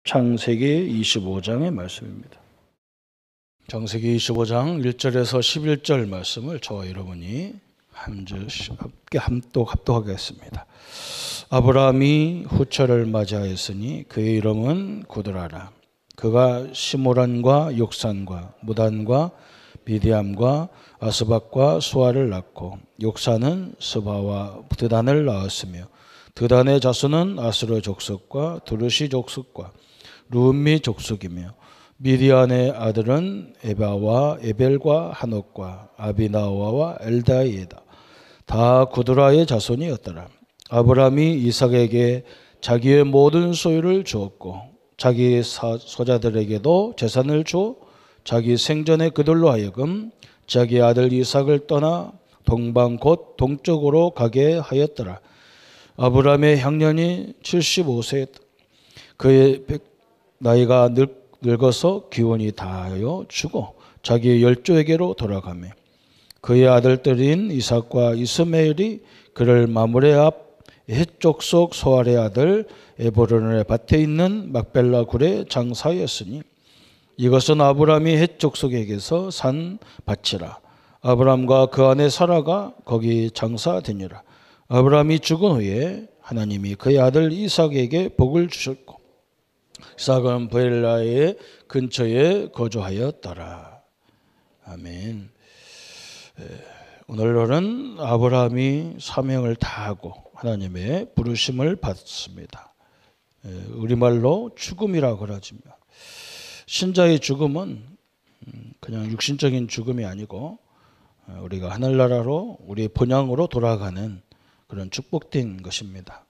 창세기 25장의 말씀입니다. 창세기 25장 1절에서 11절 말씀을 저와 여러분이 함께 합독하겠습니다. 아브라함이 후처를 맞이하였으니 그의 이름은 구드라라. 그가 시므란과 욕산과 무단과 미디암과 아스박과 수아를 낳고 욕산은 스바와 드단을 낳았으며 드단의 자손은 아스르 족속과 두르시 족속과 룸미 족속이며 미디안의 아들은 에바와 에벨과 하녹과 아비나와와 엘다이에다. 다 구드라의 자손이었더라. 아브라함이 이삭에게 자기의 모든 소유를 주었고 자기 소자들에게도 재산을 주어 자기 생전에 그들로 하여금 자기 아들 이삭을 떠나 동방 곧 동쪽으로 가게 하였더라. 아브라함의 향년이 75세였다. 그의 나이가 늙어서 기운이 다하여 죽어 자기 열조에게로 돌아가며 그의 아들들인 이삭과 이스마엘이 그를 마므레 앞 헷족속 소알의 아들 에브론의 밭에 있는 막벨라 굴의 장사였으니 이것은 아브라함이 헷족속에게서 산 밭이라. 아브라함과 그 아내 사라가 거기 장사되니라. 아브라함이 죽은 후에 하나님이 그의 아들 이삭에게 복을 주셨고 이삭은 브엘라의 근처에 거주하였더라. 아멘. 오늘은 아브라함이 사명을 다하고 하나님의 부르심을 받습니다. 우리말로 죽음이라고 그러지만 신자의 죽음은 그냥 육신적인 죽음이 아니고 우리가 하늘나라로 우리의 본향으로 돌아가는 그런 축복된 것입니다.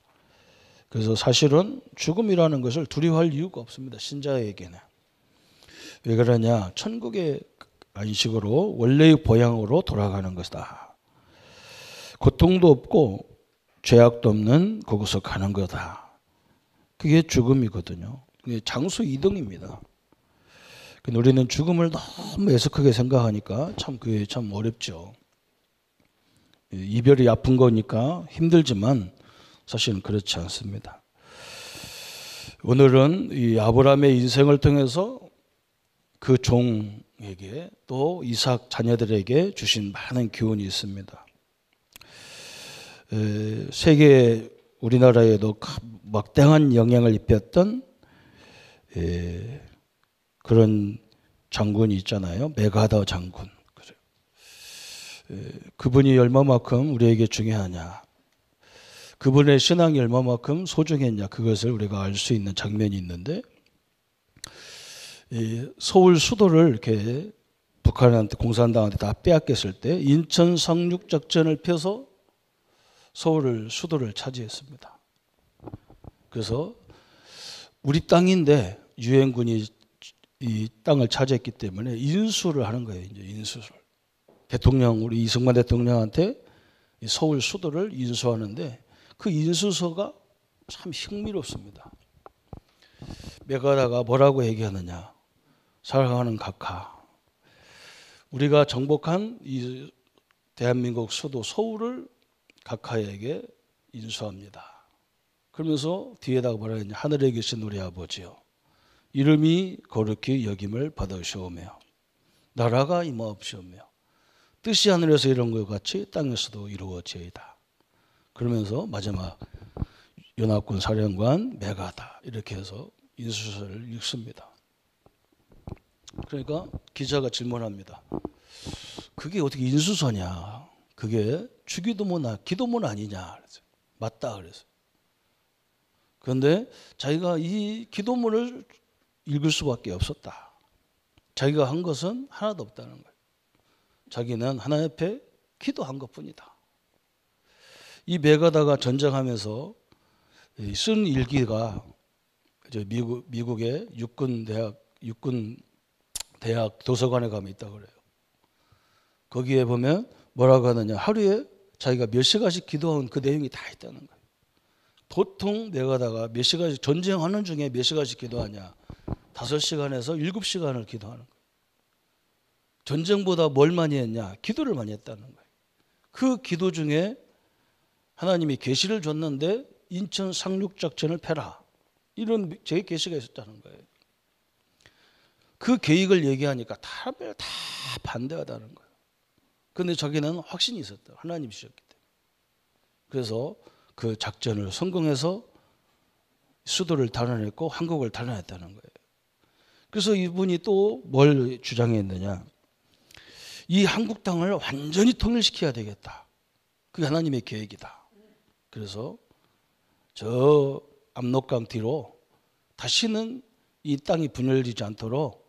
그래서 사실은 죽음이라는 것을 두려워할 이유가 없습니다. 신자에게는. 왜 그러냐? 천국의 안식으로 원래의 본향으로 돌아가는 것이다. 고통도 없고 죄악도 없는 그곳을 가는 거다. 그게 죽음이거든요. 그게 장소 이동입니다. 우리는 죽음을 너무 애석하게 생각하니까 그게 참 어렵죠. 이별이 아픈 거니까 힘들지만 사실은 그렇지 않습니다. 오늘은 이 아브라함의 인생을 통해서 그 종에게 또 이삭 자녀들에게 주신 많은 교훈이 있습니다. 세계 우리나라에도 막대한 영향을 입혔던 그런 장군이 있잖아요. 메가더 장군. 그분이 얼마만큼 우리에게 중요하냐, 그분의 신앙이 얼마만큼 소중했냐, 그것을 우리가 알 수 있는 장면이 있는데, 서울 수도를 이렇게 북한한테 공산당한테 다 빼앗겼을 때 인천 상륙 작전을 펴서 서울을 수도를 차지했습니다. 그래서 우리 땅인데 유엔군이 이 땅을 차지했기 때문에 인수를 하는 거예요. 이제 인수를. 우리 이승만 대통령한테 서울 수도를 인수하는데 그 인수서가 참 흥미롭습니다. 메가다가 뭐라고 얘기하느냐? 사랑하는 각하, 우리가 정복한 이 대한민국 수도 서울을 각하에게 인수합니다. 그러면서 뒤에다가 뭐라 했냐? 하늘에 계신 우리 아버지요, 이름이 거룩히 여김을 받으시오며 나라가 임하옵시오며 뜻이 하늘에서 이룬 것 같이 땅에서도 이루어지이다. 그러면서 마지막 연합군 사령관 메가다 이렇게 해서 인수서를 읽습니다. 그러니까 기자가 질문합니다. 그게 어떻게 인수서냐? 그게 주기도문, 기도문 아니냐? 그랬어요. 맞다 그랬어요. 그런데 자기가 이 기도문을 읽을 수밖에 없었다. 자기가 한 것은 하나도 없다는 거예요. 자기는 하나님 앞에 기도한 것뿐이다. 이 메가다가 전쟁하면서 쓴 일기가 미국의 육군 대학 도서관에 가면 있다고 그래요. 거기에 보면 뭐라고 하느냐? 하루에 자기가 몇 시간씩 기도한 그 내용이 다 있다는 거예요. 보통 메가다가 몇 시간씩 전쟁하는 중에 몇 시간씩 기도하냐? 5시간에서 7시간을 기도하는 거예요. 전쟁보다 뭘 많이 했냐? 기도를 많이 했다는 거예요. 그 기도 중에 하나님이 계시를 줬는데 인천 상륙작전을 펴라. 이런 제 계시가 있었다는 거예요. 그 계획을 얘기하니까 다 반대하다는 거예요. 그런데 자기는 확신이 있었다. 하나님이셨기 때문에. 그래서 그 작전을 성공해서 수도를 탈환했고 한국을 탈환했다는 거예요. 그래서 이분이 또 뭘 주장했느냐. 이 한국 땅을 완전히 통일시켜야 되겠다. 그게 하나님의 계획이다. 그래서 저 압록강 뒤로 다시는 이 땅이 분열되지 않도록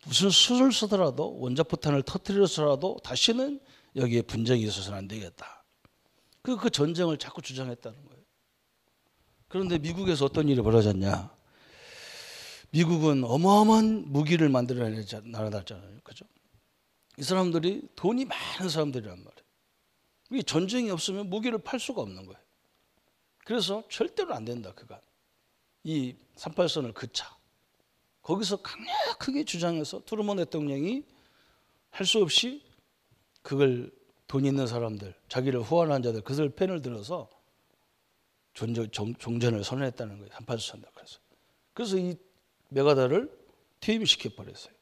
무슨 수를 쓰더라도 원자포탄을 터뜨려서라도 다시는 여기에 분쟁이 있어서는 안 되겠다. 그 전쟁을 자꾸 주장했다는 거예요. 그런데 미국에서 어떤 일이 벌어졌냐. 미국은 어마어마한 무기를 만들어내는 나라잖아요. 그죠? 이 사람들이 돈이 많은 사람들이란 말이에요. 전쟁이 없으면 무기를 팔 수가 없는 거예요. 그래서 절대로 안 된다. 그간 이 38선을 그차 거기서 강력하게 주장해서 트루먼 대통령이 할 수 없이 그걸 돈 있는 사람들, 자기를 후원한 자들 그들 편을 들어서 종전을 선언했다는 거예요. 38선. 그래서 이 메가다를 퇴임시켜 버렸어요.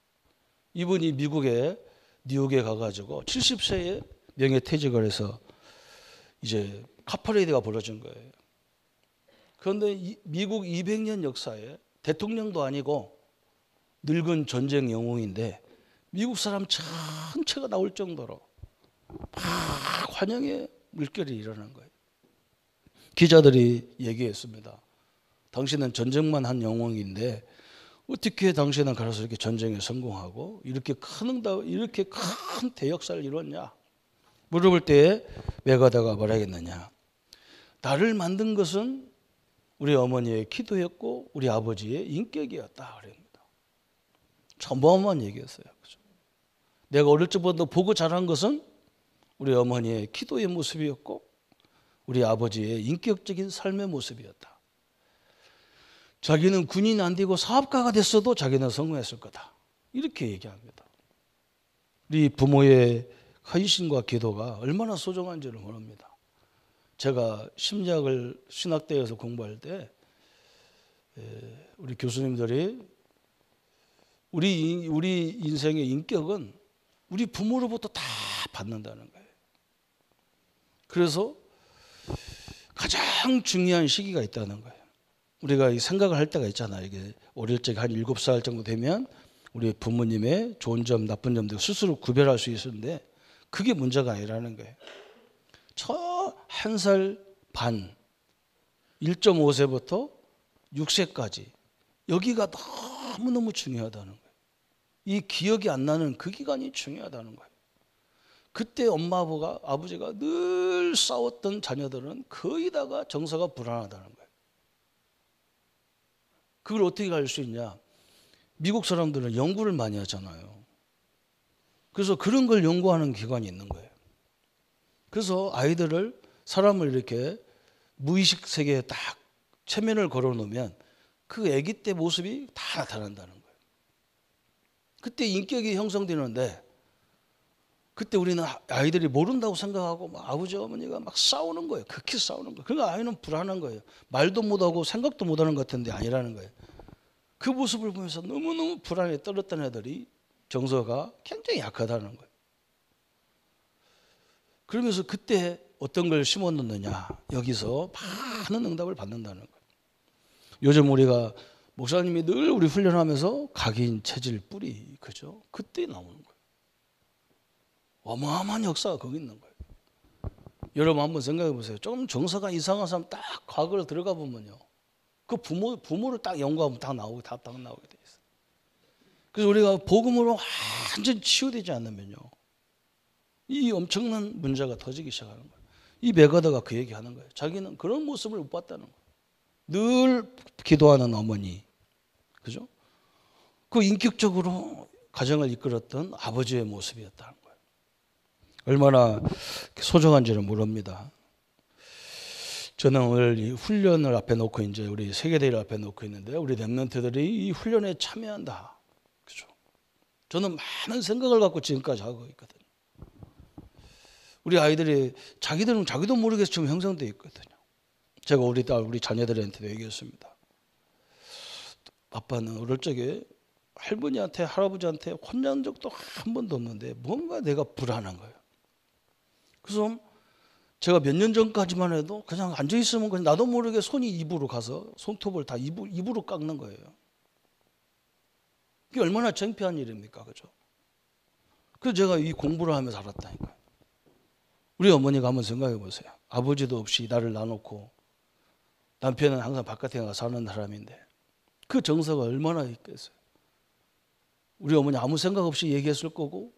이분이 미국에 뉴욕에 가가지고 70세에 명예퇴직을 해서 이제 카퍼레이드가 벌어진 거예요. 그런데 미국 200년 역사에 대통령도 아니고 늙은 전쟁 영웅인데 미국 사람 전체가 나올 정도로 막 환영의 물결이 일어난 거예요. 기자들이 얘기했습니다. 당신은 전쟁만 한 영웅인데 어떻게 당신은 가서 이렇게 전쟁에 성공하고 이렇게 큰 대역사를 이뤘냐? 물어볼 때에 메가다가 뭐라겠느냐? 나를 만든 것은 우리 어머니의 기도였고 우리 아버지의 인격이었다 그럽니다. 어마어마한 얘기였어요. 그죠? 내가 어릴 적부터 보고 자란 것은 우리 어머니의 기도의 모습이었고 우리 아버지의 인격적인 삶의 모습이었다. 자기는 군인 안 되고 사업가가 됐어도 자기는 성공했을 거다. 이렇게 얘기합니다. 우리 부모의 헌신과 기도가 얼마나 소중한지를 모릅니다. 제가 심리학을 신학대에서 공부할 때 우리 교수님들이 우리 인생의 인격은 우리 부모로부터 다 받는다는 거예요. 그래서 가장 중요한 시기가 있다는 거예요. 우리가 생각을 할 때가 있잖아요. 이게 어릴 적에 한 7살 정도 되면 우리 부모님의 좋은 점, 나쁜 점들 스스로 구별할 수 있었는데 그게 문제가 아니라는 거예요. 저 1살 반, 1.5세부터 6세까지 여기가 너무너무 중요하다는 거예요. 이 기억이 안 나는 그 기간이 중요하다는 거예요. 그때 엄마 아버지가 늘 싸웠던 자녀들은 거의 다가 정서가 불안하다는 거예요. 그걸 어떻게 알 수 있냐? 미국 사람들은 연구를 많이 하잖아요. 그래서 그런 걸 연구하는 기관이 있는 거예요. 그래서 사람을 이렇게 무의식 세계에 딱 체면을 걸어 놓으면 그 아기 때 모습이 다 나타난다는 거예요. 그때 인격이 형성되는데 그때 우리는 아이들이 모른다고 생각하고 막 아버지 어머니가 막 싸우는 거예요. 극히 싸우는 거예요. 그러니까 아이는 불안한 거예요. 말도 못하고 생각도 못하는 것 같은데 아니라는 거예요. 그 모습을 보면서 너무너무 불안에 떨었던 애들이 정서가 굉장히 약하다는 거예요. 그러면서 그때 어떤 걸 심어놓느냐 여기서 많은 응답을 받는다는 거예요. 요즘 우리가 목사님이 늘 우리 훈련하면서 각인, 체질, 뿌리 그죠? 그때 나오는 거예요. 어마어마한 역사가 거기 있는 거예요. 여러분 한번 생각해 보세요. 좀 정서가 이상한 사람 딱 과거로 들어가 보면요. 그 부모를 딱 연구하면 딱 나오게 돼 있어요. 그래서 우리가 복음으로 완전 치유되지 않으면요. 이 엄청난 문제가 터지기 시작하는 거예요. 이 메가더가 그 얘기하는 거예요. 자기는 그런 모습을 못 봤다는 거예요. 늘 기도하는 어머니, 그죠? 그 인격적으로 가정을 이끌었던 아버지의 모습이었다는 거예요. 얼마나 소중한지를 모릅니다. 저는 오늘 이 훈련을 앞에 놓고 이제 우리 세계대회를 앞에 놓고 있는데 우리 렘넌트들이 이 훈련에 참여한다, 그죠? 저는 많은 생각을 갖고 지금까지 하고 있거든요. 우리 아이들이 자기도 모르게 지금 형성되어 있거든요. 제가 우리 자녀들한테도 얘기했습니다. 아빠는 어릴 적에 할머니한테 할아버지한테 혼난 적도 한 번도 없는데 뭔가 내가 불안한 거예요. 그래서 제가 몇 년 전까지만 해도 그냥 앉아 있으면 그냥 나도 모르게 손이 입으로 가서 손톱을 다 입으로 깎는 거예요. 그게 얼마나 창피한 일입니까, 그죠? 그래서 제가 이 공부를 하면서 알았다니까요. 우리 어머니가 한번 생각해 보세요. 아버지도 없이 나를 놔놓고 남편은 항상 바깥에 나가 사는 사람인데 그 정서가 얼마나 있겠어요. 우리 어머니 아무 생각 없이 얘기했을 거고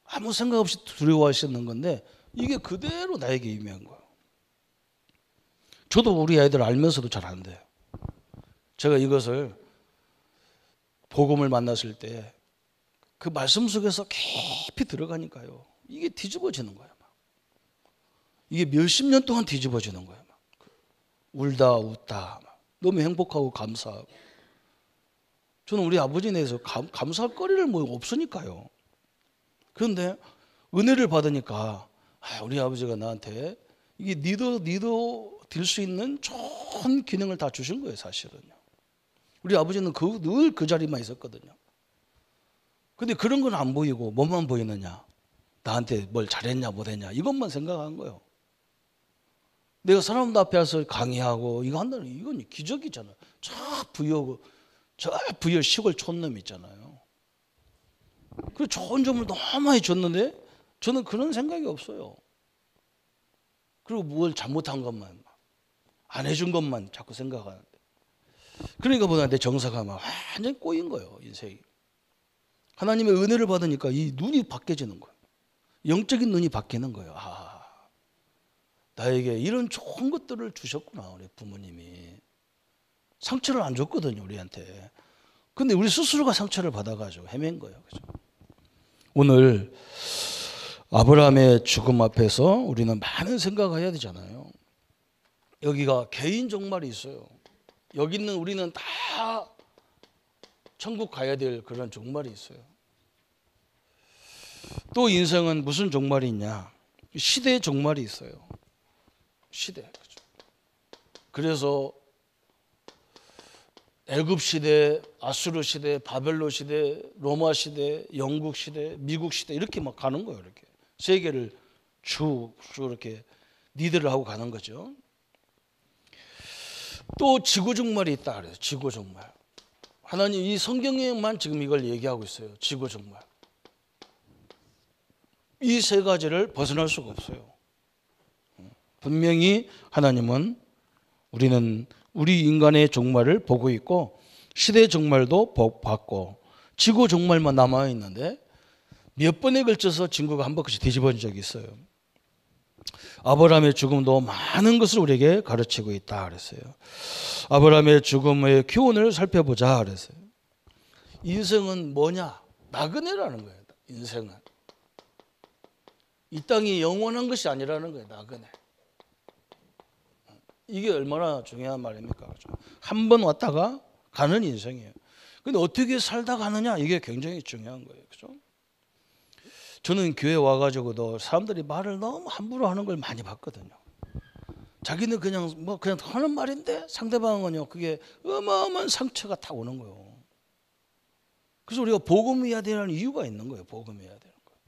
아무 생각 없이 두려워하시는 건데 이게 그대로 나에게 임한 거예요. 저도 우리 아이들 알면서도 잘 안 돼요. 제가 이것을 복음을 만났을 때 그 말씀 속에서 깊이 들어가니까요. 이게 뒤집어지는 거예요. 이게 몇십 년 동안 뒤집어지는 거예요. 울다 웃다 너무 행복하고 감사하고. 저는 우리 아버지에 대해서 감사할 거리를 뭐 없으니까요. 그런데 은혜를 받으니까 우리 아버지가 나한테 이게 니도 될 수 있는 좋은 기능을 다 주신 거예요, 사실은요. 우리 아버지는 늘 그 자리만 있었거든요. 근데 그런 건 안 보이고 뭐만 보이느냐? 나한테 뭘 잘했냐 못했냐 이것만 생각한 거예요. 내가 사람들 앞에 와서 강의하고 이거 한다는 이건 기적이잖아요. 저 부여 시골 촌놈 있잖아요. 그 좋은 점을 너무 많이 줬는데 저는 그런 생각이 없어요. 그리고 뭘 잘못한 것만 안 해준 것만 자꾸 생각하는데 그러니까 보다 내 정서가 막 완전히 꼬인 거예요. 인생이. 하나님의 은혜를 받으니까 이 눈이 바뀌어지는 거예요. 영적인 눈이 바뀌는 거예요. 나에게 이런 좋은 것들을 주셨구나. 우리 부모님이 상처를 안 줬거든요, 우리한테. 근데 우리 스스로가 상처를 받아가지고 헤맨 거예요. 그죠? 오늘 아브라함의 죽음 앞에서 우리는 많은 생각을 해야 되잖아요. 여기가 개인 종말이 있어요. 여기 있는 우리는 다 천국 가야 될 그런 종말이 있어요. 또 인생은 무슨 종말이 있냐? 시대의 종말이 있어요. 시대. 그죠? 그래서 애굽 시대, 아수르 시대, 바벨론 시대, 로마 시대, 영국 시대, 미국 시대 이렇게 막 가는 거예요. 이렇게 세계를 쭉 이렇게 리드를 하고 가는 거죠. 또 지구 종말이 있다 그래요. 지구 종말. 하나님 이 성경에만 지금 이걸 얘기하고 있어요. 지구 종말. 이 세 가지를 벗어날 수가 없어요. 분명히 하나님은 우리 인간의 종말을 보고 있고 시대 종말도 봤고 지구 종말만 남아 있는데 몇 번에 걸쳐서 지구가 한 바퀴씩 뒤집어진 적이 있어요. 아브라함의 죽음도 많은 것을 우리에게 가르치고 있다 그랬어요. 아브라함의 죽음의 교훈을 살펴보자 그랬어요. 인생은 뭐냐? 나그네라는 거예요. 인생은 이 땅이 영원한 것이 아니라는 거예요. 나그네. 이게 얼마나 중요한 말입니까? 그렇죠? 한 번 왔다가 가는 인생이에요. 근데 어떻게 살다 가느냐? 이게 굉장히 중요한 거예요. 그렇죠? 저는 교회 와가지고도 사람들이 말을 너무 함부로 하는 걸 많이 봤거든요. 자기는 그냥 하는 말인데 상대방은요 그게 어마어마한 상처가 딱 오는 거예요. 그래서 우리가 복음해야 되는 이유가 있는 거예요. 복음해야 되는 거예요.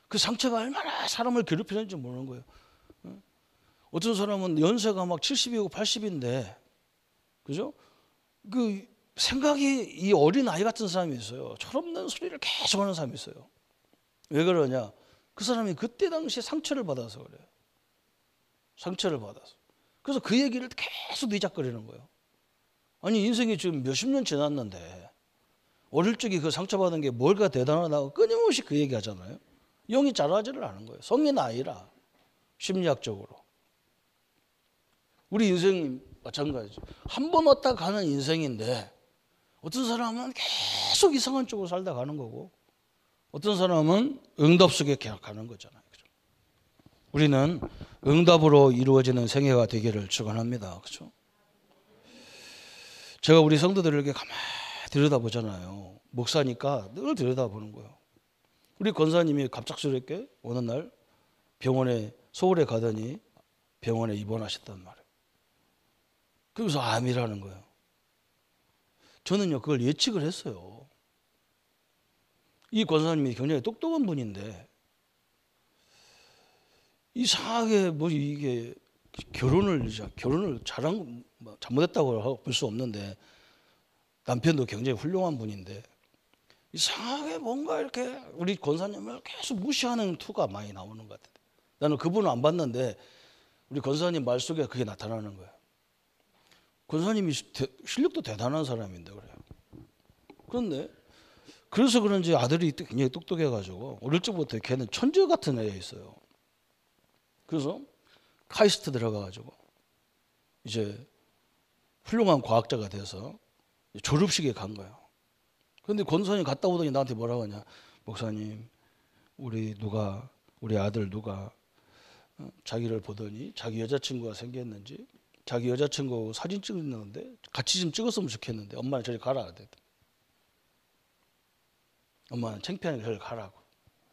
그 상처가 얼마나 사람을 괴롭히는지 모르는 거예요. 어떤 사람은 연세가 막 70이고 80인데, 그죠? 그 생각이 이 어린 아이 같은 사람이 있어요. 철없는 소리를 계속 하는 사람이 있어요. 왜 그러냐? 그 사람이 그때 당시에 상처를 받아서 그래요. 상처를 받아서. 그래서 그 얘기를 계속 뒤적거리는 거예요. 아니 인생이 지금 몇십 년 지났는데 어릴 적에 그 상처받은 게 뭘까 대단하다고 끊임없이 그 얘기 하잖아요. 영이 자라지를 않은 거예요. 성인 아이라 심리학적으로. 우리 인생이 마찬가지죠. 한 번 왔다 가는 인생인데 어떤 사람은 계속 이상한 쪽으로 살다 가는 거고 어떤 사람은 응답 속에 계속 가는 거잖아요. 그렇죠? 우리는 응답으로 이루어지는 생애가 되기를 축원합니다. 그렇죠? 제가 우리 성도들에게 가만히 들여다보잖아요. 목사니까 늘 들여다보는 거예요. 우리 권사님이 갑작스럽게 어느 날 서울에 가더니 병원에 입원하셨단 말이에요. 그래서 암이라는 거예요. 저는요 그걸 예측을 했어요. 이 권사님이 굉장히 똑똑한 분인데 이상하게 뭐 이게 결혼을 잘못했다고 볼 수 없는데 남편도 굉장히 훌륭한 분인데 이상하게 뭔가 이렇게 우리 권사님을 계속 무시하는 투가 많이 나오는 것 같아요. 나는 그분을 안 봤는데 우리 권사님 말 속에 그게 나타나는 거예요. 권사님이 실력도 대단한 사람인데 그래요. 그런데 그래서 그런지 아들이 굉장히 똑똑해가지고 어릴 적부터 걔는 천재 같은 애에 있어요. 그래서 카이스트 들어가가지고 이제 훌륭한 과학자가 돼서 졸업식에 간 거예요. 그런데 권사님 갔다 오더니 나한테 뭐라고 하냐. 목사님 우리 아들 누가 자기를 보더니 자기 여자친구가 생겼는지 자기 여자친구 사진 찍었는데 같이 좀 찍었으면 좋겠는데 엄마는 저리 가라. 엄마는 창피하니까 저리 가라고.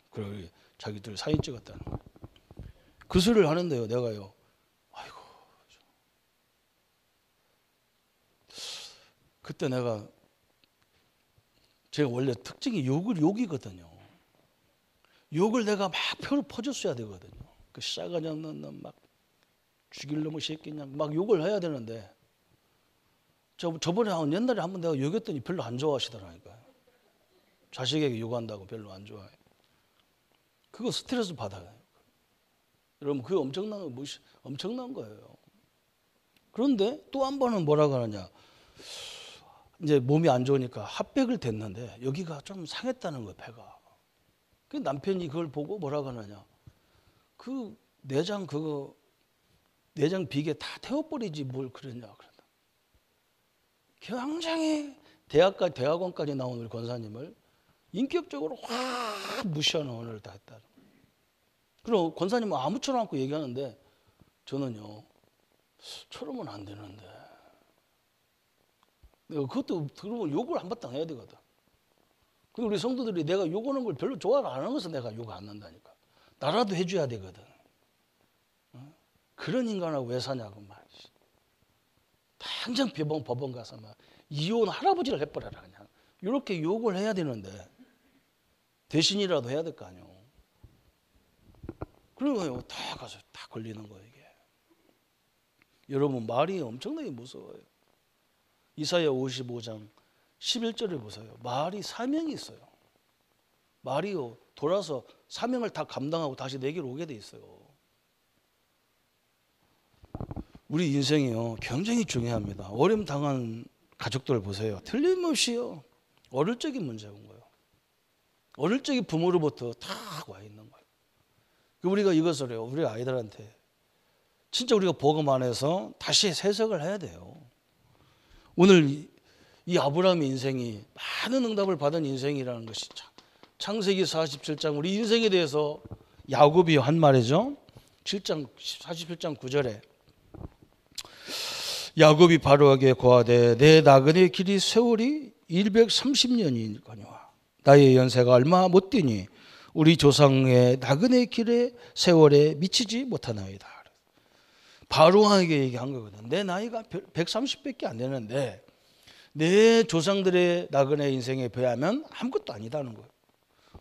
그리고 자기들 사진 찍었다는 거예요. 그 소리를 하는데요. 내가요. 아이고. 그때 제가 원래 특징이 욕이거든요. 욕을 내가 막 퍼줬어야 되거든요. 그 싸가지 없는 놈 막 죽일 놈의 새끼냐 막 욕을 해야 되는데 저번에 옛날에 한번 내가 욕했더니 별로 안 좋아하시더라니까요. 자식에게 욕한다고 별로 안 좋아해요. 그거 스트레스 받아요. 여러분 그게 엄청난 거예요. 그런데 또 한 번은 뭐라고 하느냐. 이제 몸이 안 좋으니까 핫백을 댔는데 여기가 좀 상했다는 거예요. 배가. 그 남편이 그걸 보고 뭐라고 하느냐. 그 내장 비계 다 태워버리지 뭘 그러냐. 그러다. 굉장히 대학원까지 나온 우리 권사님을 인격적으로 확 무시하는 언어를 다 했다. 그럼 권사님은 아무처럼 않고 얘기하는데 저는요 저러면 안 되는데 내가 그것도 들으면 욕을 한바탕 해야 되거든. 근데 우리 성도들이 내가 욕하는 걸 별로 좋아를 안 하는 것은 내가 욕 안 한다니까. 나라도 해줘야 되거든. 그런 인간하고 왜 사냐고 말이지. 당장 법원 가서 막 이혼 할아버지를 해버려라 그냥. 이렇게 욕을 해야 되는데 대신이라도 해야 될 거 아니에요. 그러고요 다 가서 다 걸리는 거예요 이게. 여러분 말이 엄청나게 무서워요. 이사야 55장 11절에 보세요. 말이 사명이 있어요. 말이요 돌아서 사명을 다 감당하고 다시 내게로 오게 돼 있어요. 우리 인생이요 굉장히 중요합니다. 어려움 당한 가족들 보세요. 틀림없이요 어릴 적이 문제인 거예요. 어릴 적이 부모로부터 다 와 있는 거예요. 우리가 이것을요 우리 아이들한테 진짜 우리가 복음 안에서 다시 세석을 해야 돼요. 오늘 이 아브라함의 인생이 많은 응답을 받은 인생이라는 것이 창세기 47장 우리 인생에 대해서 야곱이 한 말이죠. 47장 9절에 야곱이 바로에게 고하되 내 나그네 길이 세월이 130년이거니와 나의 연세가 얼마 못 되니 우리 조상의 나그네 길의 세월에 미치지 못하나이다. 바로에게 얘기한 거거든. 내 나이가 130밖에 안 되는데 내 조상들의 나그네 인생에 비하면 아무것도 아니다는 거예요.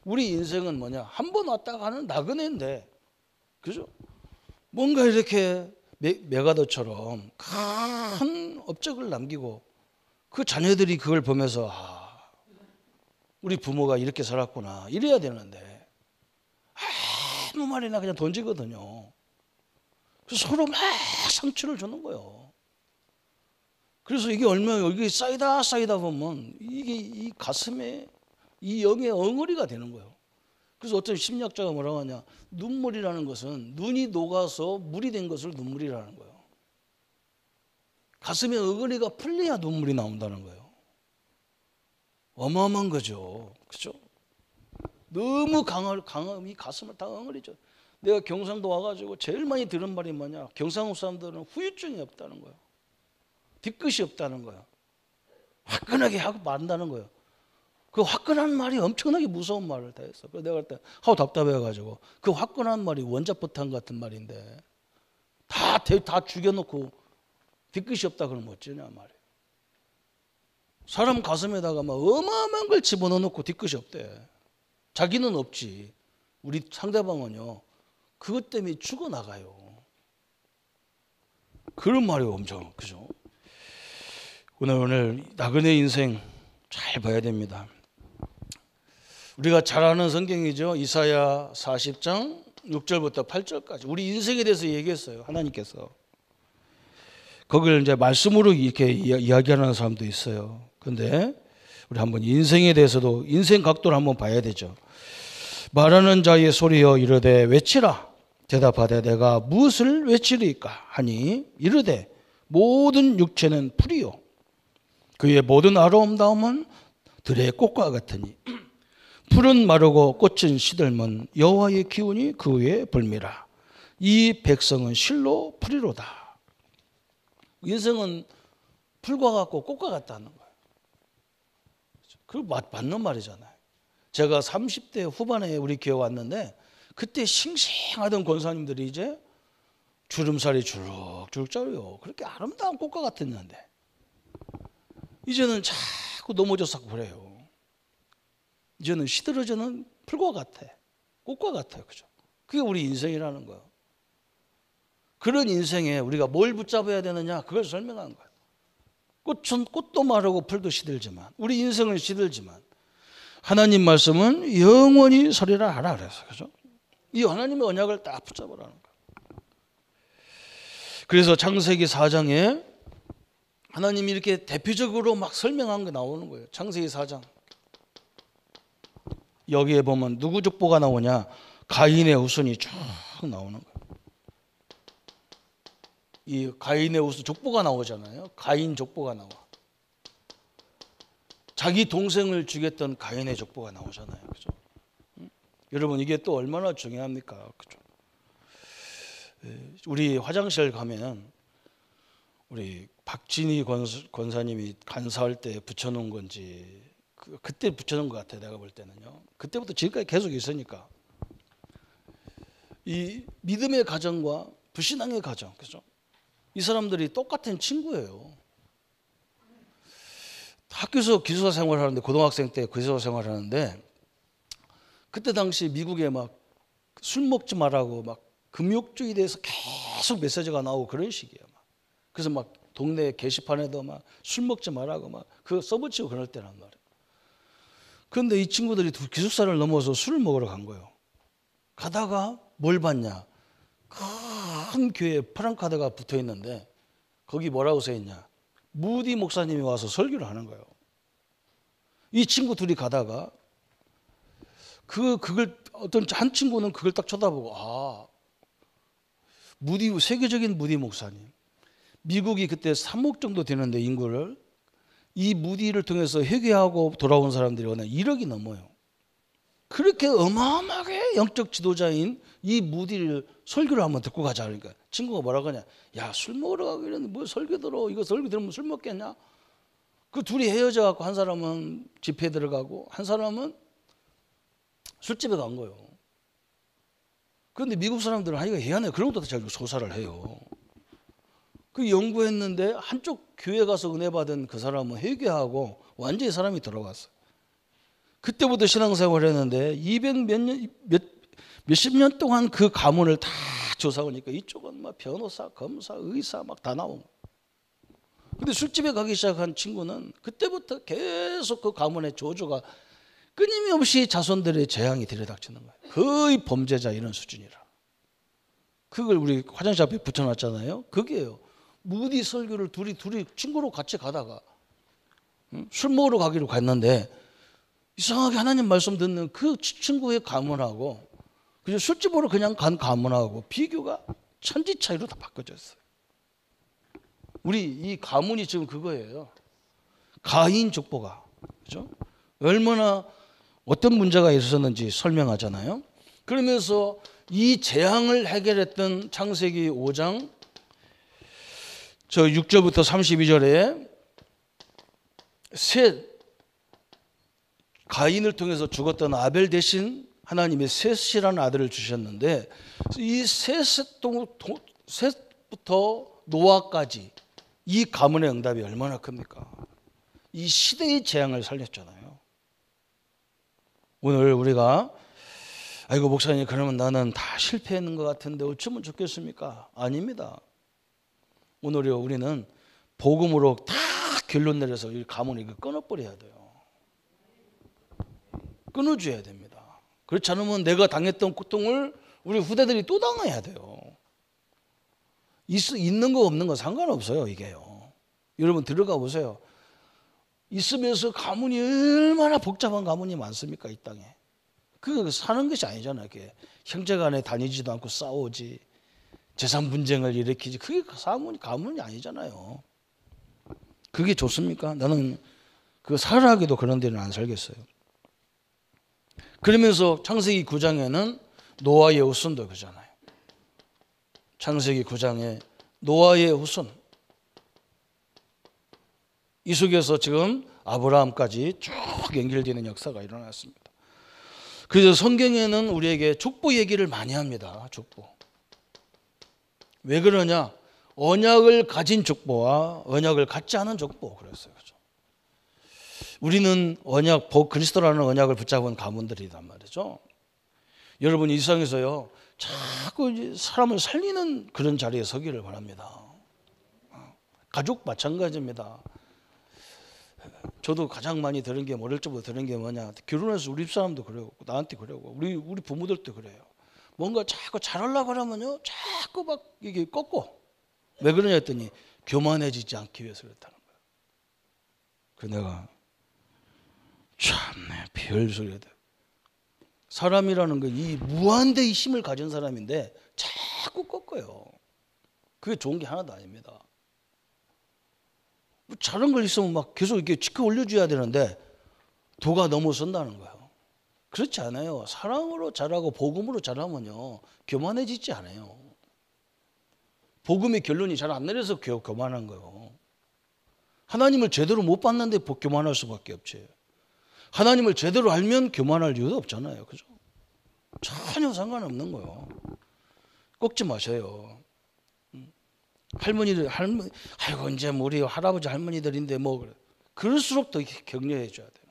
우리 인생은 뭐냐? 한 번 왔다 가는 나그네인데, 그죠? 뭔가 이렇게 메가더처럼 큰 업적을 남기고 그 자녀들이 그걸 보면서 우리 부모가 이렇게 살았구나 이래야 되는데 아무 말이나 그냥 던지거든요. 그래서 서로 막 상처를 주는 거예요. 그래서 이게 얼마나 이게 쌓이다 보면 이게 이 가슴에 이 영의 엉어리가 되는 거예요. 그래서 어떤 심리학자가 뭐라고 하냐, 눈물이라는 것은 눈이 녹아서 물이 된 것을 눈물이라는 거예요. 가슴에 엉어리가 풀려야 눈물이 나온다는 거예요. 어마어마한 거죠. 그렇죠? 너무 강함이 가슴을 다 엉어리죠. 내가 경상도 와가지고 제일 많이 들은 말이 뭐냐, 경상도 사람들은 후유증이 없다는 거예요. 뒤끝이 없다는 거예요. 화끈하게 하고 말한다는 거예요. 그 화끈한 말이 엄청나게 무서운 말을 다 했어. 그래서 내가 그때 하고 답답해가지고 그 화끈한 말이 원자포탄 같은 말인데 다 죽여놓고 뒤끝이 없다 그러면 어쩌냐 말이에요. 사람 가슴에다가 막 어마어마한 걸 집어넣어 놓고 뒤끝이 없대. 자기는 없지. 우리 상대방은요. 그것 때문에 죽어나가요. 그런 말이 엄청, 그죠? 오늘 나그네 인생 잘 봐야 됩니다. 우리가 잘 아는 성경이죠. 이사야 40장 6절부터 8절까지 우리 인생에 대해서 얘기했어요. 하나님께서. 거기를 이제 말씀으로 이렇게 이야기하는 사람도 있어요. 그런데 우리 한번 인생에 대해서도 인생 각도를 한번 봐야 되죠. 말하는 자의 소리여 이르되 외치라. 대답하되 내가 무엇을 외치리까 하니 이르되 모든 육체는 풀이요 그의 모든 아름다움은 들의 꽃과 같으니 풀은 마르고 꽃은 시들면 여호와의 기운이 그 위에 불미라. 이 백성은 실로 풀이로다. 인생은 풀과 같고 꽃과 같다는 거예요. 그거 맞는 말이잖아요. 제가 30대 후반에 우리 교회 왔는데 그때 싱싱하던 권사님들이 이제 주름살이 주룩주룩 짜요. 그렇게 아름다운 꽃과 같았는데 이제는 자꾸 넘어져서 그래요. 이제는 시들어지는 풀과 같아. 꽃과 같아요. 그죠? 그게 우리 인생이라는 거예요. 그런 인생에 우리가 뭘 붙잡아야 되느냐 그걸 설명하는 거예요. 꽃도 마르고 풀도 시들지만 우리 인생은 시들지만 하나님 말씀은 영원히 서리라 하라 그래서 그죠? 이 하나님의 언약을 딱 붙잡으라는 거예요. 그래서 창세기 4장에 하나님이 이렇게 대표적으로 막 설명한 게 나오는 거예요. 창세기 4장. 여기에 보면 누구 족보가 나오냐? 가인의 후손이 쭉 나오는 거예요. 이 가인의 후손 족보가 나오잖아요. 가인 족보가 나와. 자기 동생을 죽였던 가인의 족보가 나오잖아요. 그죠? 여러분 이게 또 얼마나 중요합니까? 그죠? 우리 화장실 가면 우리 박진희 권사님이 간사할 때 붙여놓은 건지 그때 붙여놓은 것 같아요. 내가 볼 때는요. 그때부터 지금까지 계속 있으니까 이 믿음의 가정과 불신앙의 가정, 그죠? 이 사람들이 똑같은 친구예요. 학교에서 기숙사 생활하는데 고등학생 때 기숙사 생활하는데 그때 당시 미국에 막 술 먹지 말라고 막 금욕주의에 대해서 계속 메시지가 나오고 그런 식이에요. 막. 그래서 막 동네 게시판에도 막 술 먹지 말라고 막 그거 써붙이고 그럴 때란 말이에요. 그런데 이 친구들이 기숙사를 넘어서 술을 먹으러 간 거예요. 가다가 뭘 봤냐? 큰 교회에 프랑카드가 붙어 있는데 거기 뭐라고 써 있냐? 무디 목사님이 와서 설교를 하는 거예요. 이 친구 둘이 가다가 그걸 어떤 한 친구는 그걸 딱 쳐다보고 세계적인 무디 목사님. 미국이 그때 3억 정도 되는데 인구를 이 무디를 통해서 회개하고 돌아온 사람들이 1억이 넘어요. 그렇게 어마어마하게 영적 지도자인 이 무디를 설교를 한번 듣고 가자 그러니까 친구가 뭐라고 하냐? 야, 술 먹으러 가기 전에 뭐 설교 들어? 이거 설교 들으면 술 먹겠냐? 그 둘이 헤어져 갖고 한 사람은 집회에 들어가고 한 사람은 술집에 간 거예요. 그런데 미국 사람들은 하기가 희한해요. 그런 것도 잘 조사를 해요. 그 연구했는데 한쪽 교회 가서 은혜 받은 그 사람은 회개하고 완전히 사람이 돌아왔어요. 그때부터 신앙생활을 했는데 200몇십 년 동안 그 가문을 다 조사하니까 이쪽은 막 변호사, 검사, 의사 막 다 나온 거예요. 근데 술집에 가기 시작한 친구는 그때부터 계속 그 가문의 조조가 끊임없이 자손들의 재앙이 들이닥치는 거예요. 거의 범죄자 이런 수준이라. 그걸 우리 화장실 앞에 붙여놨잖아요. 그게요. 무디 설교를 둘이 친구로 같이 가다가 술 먹으러 가기로 갔는데 이상하게 하나님 말씀 듣는 그 친구의 가문하고 그냥 술집으로 그냥 간 가문하고 비교가 천지 차이로 다 바꿔졌어요. 우리 이 가문이 지금 그거예요. 가인 족보가 그죠? 얼마나 어떤 문제가 있었는지 설명하잖아요. 그러면서 이 재앙을 해결했던 창세기 5장 6절부터 32절에 가인을 통해서 죽었던 아벨 대신 하나님의 셋이라는 아들을 주셨는데 이 셋부터 노아까지 이 가문의 응답이 얼마나 큽니까? 이 시대의 재앙을 살렸잖아요. 오늘 우리가 아이고 목사님 그러면 나는 다 실패했는 것 같은데 어쩌면 좋겠습니까? 아닙니다. 오늘요 우리는 복음으로 다 결론 내려서 이 가문을 이거 끊어버려야 돼요. 끊어줘야 됩니다. 그렇지 않으면 내가 당했던 고통을 우리 후대들이 또 당해야 돼요. 있는 거 없는 거 상관없어요 이게요. 여러분 들어가 보세요. 있으면서 가문이 얼마나 복잡한 가문이 많습니까 이 땅에. 그거 사는 것이 아니잖아요. 그게 형제간에 다니지도 않고 싸우지 재산 분쟁을 일으키지 그게 가문이 아니잖아요. 그게 좋습니까? 나는 그 살아가기도 그런 데는 안 살겠어요. 그러면서 창세기 9장에는 노아의 후손도 그잖아요. 창세기 9장에 노아의 후손 이 속에서 지금 아브라함까지 쭉 연결되는 역사가 일어났습니다. 그래서 성경에는 우리에게 족보 얘기를 많이 합니다. 족보. 왜 그러냐? 언약을 가진 족보와 언약을 갖지 않은 족보 그랬어요. 그렇죠? 우리는 그리스도라는 언약을 붙잡은 가문들이란 말이죠. 여러분 이 세상에서요 자꾸 사람을 살리는 그런 자리에 서기를 바랍니다. 가족 마찬가지입니다. 저도 가장 많이 들은 게 어릴 적부터 들은 게 뭐냐? 결혼해서 우리 집사람도 그래요. 나한테 그러고 우리 부모들도 그래요. 뭔가 자꾸 잘하려고 하면요 자꾸 막 이게 꺾고 왜 그러냐 했더니 교만해지지 않기 위해서 그렇다는 거예요. 그래서 내가 참네 별소리야 돼. 사람이라는 건 이 무한대의 힘을 가진 사람인데 자꾸 꺾어요. 그게 좋은 게 하나도 아닙니다. 잘한 걸 있으면 막 계속 이렇게 지켜 올려줘야 되는데 도가 넘어선다는 거예요. 그렇지 않아요. 사랑으로 잘하고 복음으로 잘하면요 교만해지지 않아요. 복음의 결론이 잘 안 내려서 교만한 거예요. 하나님을 제대로 못 봤는데 교만할 수밖에 없지. 하나님을 제대로 알면 교만할 이유도 없잖아요. 그죠? 전혀 상관없는 거예요. 꺾지 마세요. 아이고 이제 우리 할아버지 할머니들인데 뭐 그럴수록 더 격려해 줘야 돼요.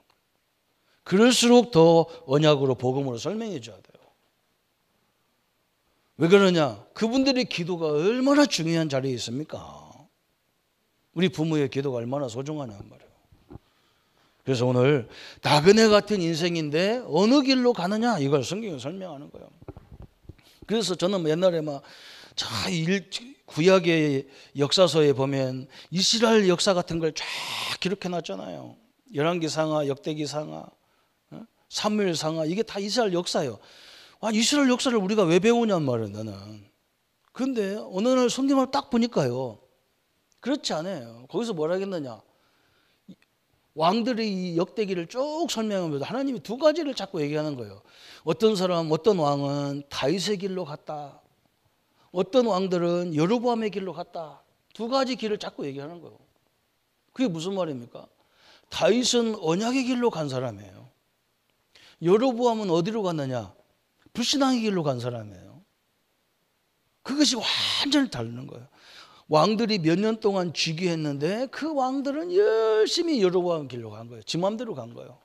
그럴수록 더 언약으로 복음으로 설명해 줘야 돼요. 왜 그러냐? 그분들의 기도가 얼마나 중요한 자리에 있습니까? 우리 부모의 기도가 얼마나 소중하냐는 말이에요. 그래서 오늘 나그네 같은 인생인데 어느 길로 가느냐 이걸 성경이 설명하는 거예요. 그래서 저는 옛날에 구약의 역사서에 보면 이스라엘 역사 같은 걸 쫙 기록해 놨잖아요. 열왕기상하, 역대기상하, 사무엘상하 이게 다 이스라엘 역사예요. 이스라엘 역사를 우리가 왜 배우냔 말이에요. 나는. 그런데 어느 날 성경을 딱 보니까요. 그렇지 않아요. 거기서 뭐라 했느냐. 왕들의 이 역대기를 쭉 설명하면서 하나님이 두 가지를 자꾸 얘기하는 거예요. 어떤 왕은 다윗의 길로 갔다. 어떤 왕들은 여로보암의 길로 갔다. 두 가지 길을 자꾸 얘기하는 거예요. 그게 무슨 말입니까? 다윗은 언약의 길로 간 사람이에요. 여로보암은 어디로 갔느냐? 불신앙의 길로 간 사람이에요. 그것이 완전히 다른 거예요. 왕들이 몇 년 동안 즉위했는데 그 왕들은 열심히 여로보암 길로 간 거예요. 지 마음대로 간 거예요.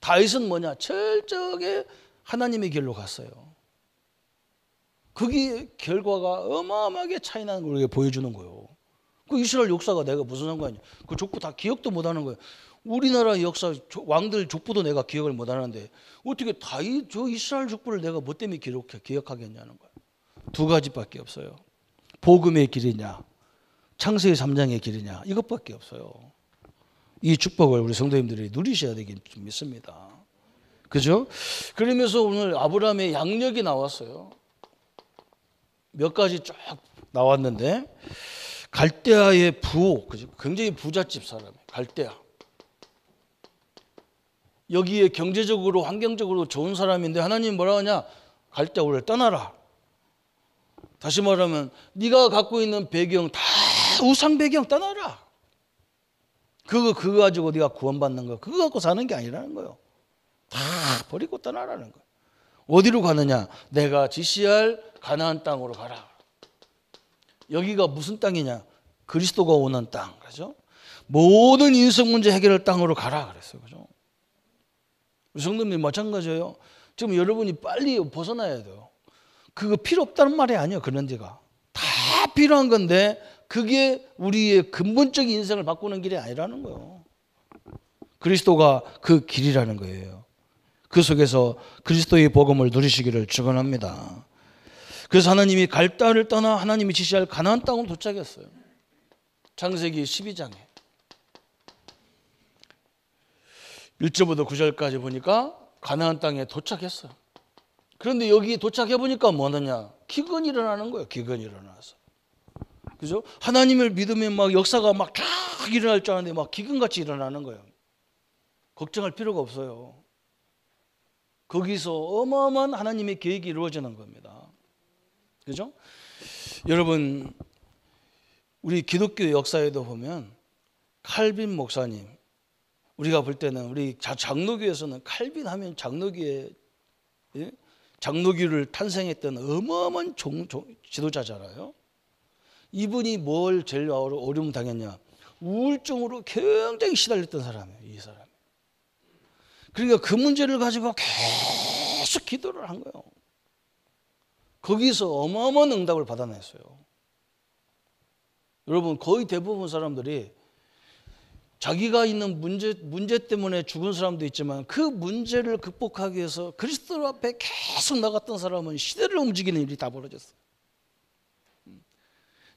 다윗은 뭐냐? 철저하게 하나님의 길로 갔어요. 그게 결과가 어마어마하게 차이 나는 걸 우리에게 보여주는 거예요. 그 이스라엘 역사가 내가 무슨 상관이냐? 그 족보 다 기억도 못 하는 거예요. 우리나라 역사 왕들 족보도 내가 기억을 못 하는데 어떻게 다윗 저 이스라엘 족보를 내가 뭐 때문에 기억하겠냐는 거예요. 두 가지밖에 없어요. 복음의 길이냐 창세기 3장의 길이냐 이것밖에 없어요. 이 축복을 우리 성도님들이 누리셔야 되긴 좀 믿습니다. 그죠? 그러면서 오늘 아브라함의 양력이 나왔어요. 몇 가지 쫙 나왔는데 갈대아의 부호, 그죠? 굉장히 부잣집 사람이에요. 갈대아. 여기에 경제적으로 환경적으로 좋은 사람인데 하나님 뭐라 하냐? 갈대아 우리를 떠나라. 다시 말하면 네가 갖고 있는 배경 다 우상 배경 떠나라. 그거 가지고 네가 구원받는 거 그거 갖고 사는 게 아니라는 거예요. 다 버리고 떠나라는 거예요. 어디로 가느냐? 내가 지시할 가나안 땅으로 가라. 여기가 무슨 땅이냐? 그리스도가 오는 땅. 그죠? 모든 인생 문제 해결할 땅으로 가라 그랬어요. 그죠? 우리 성도님 마찬가지예요. 지금 여러분이 빨리 벗어나야 돼요. 그거 필요 없다는 말이 아니에요. 그런 데가 다 필요한 건데 그게 우리의 근본적인 인생을 바꾸는 길이 아니라는 거예요. 그리스도가 그 길이라는 거예요. 그 속에서 그리스도의 복음을 누리시기를 축원합니다. 그래서 하나님이 갈대아를 떠나 하나님이 지시할 가나안 땅으로 도착했어요. 창세기 12장에 1절부터 9절까지 보니까 가나안 땅에 도착했어요. 그런데 여기 도착해 보니까 뭐하느냐? 기근이 일어나는 거예요. 기근이 일어나서. 그죠? 하나님을 믿으면 막 역사가 막 쫙 일어날 줄 알았는데 막 기근같이 일어나는 거예요. 걱정할 필요가 없어요. 거기서 어마어마한 하나님의 계획이 이루어지는 겁니다. 그죠? 여러분, 우리 기독교 역사에도 보면 칼빈 목사님, 우리가 볼 때는 우리 장로교에서는 칼빈 하면 장로교에 장로교를 탄생했던 어마어마한 지도자잖아요. 이분이 뭘 제일 어려움 당했냐? 우울증으로 굉장히 시달렸던 사람이에요. 이 사람. 그러니까 그 문제를 가지고 계속 기도를 한 거예요. 거기서 어마어마한 응답을 받아냈어요. 여러분, 거의 대부분 사람들이 자기가 있는 문제 때문에 죽은 사람도 있지만 그 문제를 극복하기 위해서 그리스도 앞에 계속 나갔던 사람은 시대를 움직이는 일이 다 벌어졌어요.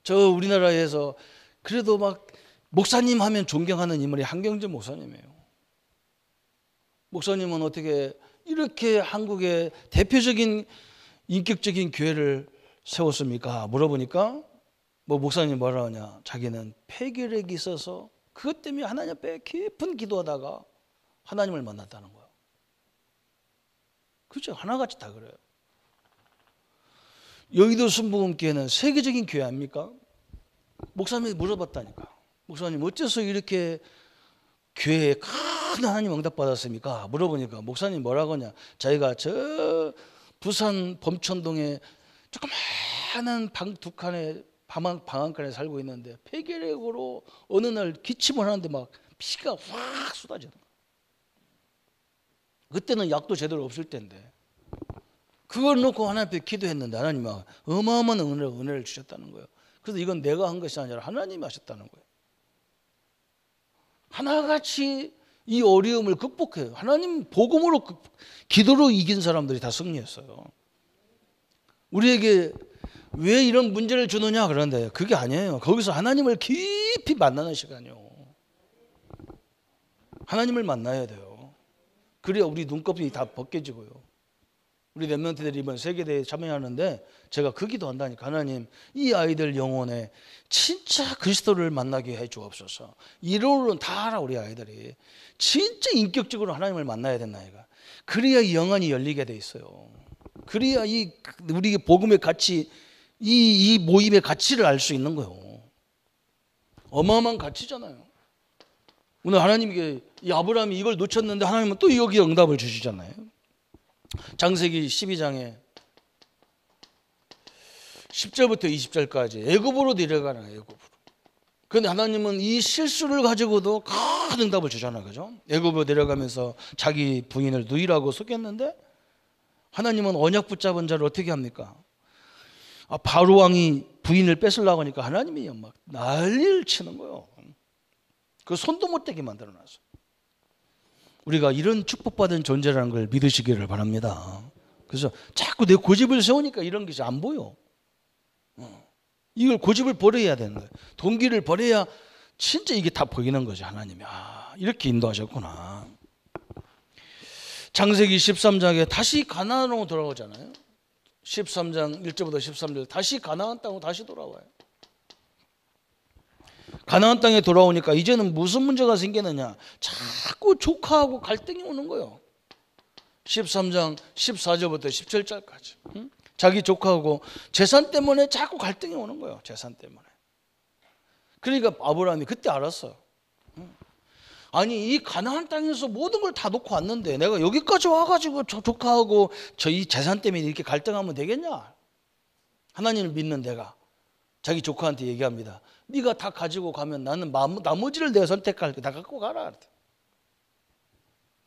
저 우리나라에서 그래도 막 목사님 하면 존경하는 인물이 한경재 목사님이에요. 목사님은 어떻게 이렇게 한국의 대표적인 인격적인 교회를 세웠습니까? 물어보니까 뭐 목사님 뭐라 하냐? 자기는 폐결핵이 있어서 그것 때문에 하나님 앞에 깊은 기도하다가 하나님을 만났다는 거예요. 그렇죠? 하나같이 다 그래요. 여의도 순복음교회는 세계적인 교회 아닙니까? 목사님이 물어봤다니까. 목사님 어째서 이렇게 교회에 큰 하나님 응답 받았습니까? 물어보니까 목사님 뭐라고 하냐? 자기가 저 부산 범천동에 조그마한 방 두 칸에 방안간에 살고 있는데 폐결핵으로 어느 날 기침을 하는데 막 피가 확 쏟아지는 거예요. 그때는 약도 제대로 없을 때인데 그걸 놓고 하나님 앞에 기도했는데 하나님이 어마어마한 은혜를 주셨다는 거예요. 그래서 이건 내가 한 것이 아니라 하나님이 하셨다는 거예요. 하나같이 이 어려움을 극복해요. 하나님 복음으로 기도로 이긴 사람들이 다 승리했어요. 우리에게 왜 이런 문제를 주느냐 그런데 그게 아니에요. 거기서 하나님을 깊이 만나는 시간이요. 하나님을 만나야 돼요. 그래야 우리 눈꺼풀이 다 벗겨지고요. 우리 랩런트들이 이번 세계대회에 참여하는데 제가 그 기도한다니까. 하나님, 이 아이들 영혼에 진짜 그리스도를 만나게 해 주옵소서. 이론은 다 알아. 우리 아이들이 진짜 인격적으로 하나님을 만나야 된다니까. 그래야 이 영혼이 열리게 돼 있어요. 그래야 이 우리 복음의 가치, 이 모임의 가치를 알 수 있는 거예요. 어마어마한 가치잖아요. 오늘 하나님께 이 아브라함이 이걸 놓쳤는데 하나님은 또 여기 응답을 주시잖아요. 창세기 12장에 10절부터 20절까지 애굽으로 내려가는 거예요. 애굽으로. 그런데 하나님은 이 실수를 가지고도 큰 응답을 주잖아요. 그죠? 애굽으로 내려가면서 자기 부인을 누이라고 속였는데 하나님은 언약 붙잡은 자를 어떻게 합니까? 바로 왕이 부인을 뺏으려고 하니까 하나님이 막 난리를 치는 거예요. 그 손도 못 대게 만들어놨어요. 우리가 이런 축복받은 존재라는 걸 믿으시기를 바랍니다. 그래서 자꾸 내 고집을 세우니까 이런 게 안 보여. 이걸 고집을 버려야 되는 거예요. 동기를 버려야 진짜 이게 다 보이는 거죠. 하나님이 이렇게 인도하셨구나. 창세기 13장에 다시 가나안으로 돌아오잖아요. 13장 1절부터 13절 다시 가나안 땅으로 다시 돌아와요. 가나안 땅에 돌아오니까 이제는 무슨 문제가 생기느냐? 자꾸 조카하고 갈등이 오는 거예요. 13장 14절부터 17절까지. 자기 조카하고 재산 때문에 자꾸 갈등이 오는 거예요. 재산 때문에. 그러니까 아브라함이 그때 알았어요. 아니 이 가나안 땅에서 모든 걸 다 놓고 왔는데 내가 여기까지 와가지고 조카하고 이 재산 때문에 이렇게 갈등하면 되겠냐? 하나님을 믿는 내가 자기 조카한테 얘기합니다. 네가 다 가지고 가면 나는 나머지를 내가 선택할게. 다 갖고 가라.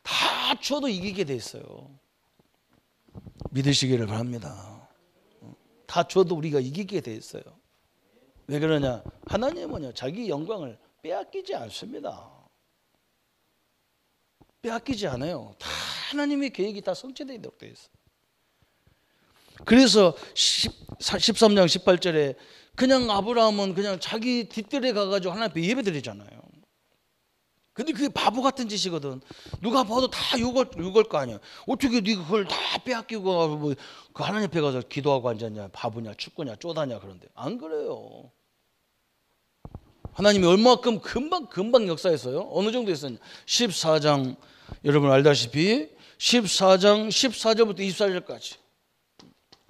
다 줘도 이기게 돼 있어요. 믿으시기를 바랍니다. 다 줘도 우리가 이기게 돼 있어요. 왜 그러냐? 하나님은요, 자기 영광을 빼앗기지 않습니다. 빼앗기지 않아요. 다 하나님의 계획이 다 성취되도록 되어 있어요. 그래서 13장 18절에 그냥 아브라함은 그냥 자기 뒷뜰에 가가지고 하나님 앞에 예배 드리잖아요. 근데 그게 바보 같은 짓이거든. 누가 봐도 다 욕을 거 아니야. 어떻게 네가 그걸 다 빼앗기고 뭐 그 하나님 앞에 가서 기도하고 앉았냐? 바보냐? 축구냐? 쪼다냐? 그런데 안 그래요. 하나님이 얼마큼 금방 역사했어요. 어느 정도 했었냐? 14장 여러분 알다시피 14장 14절부터 24절까지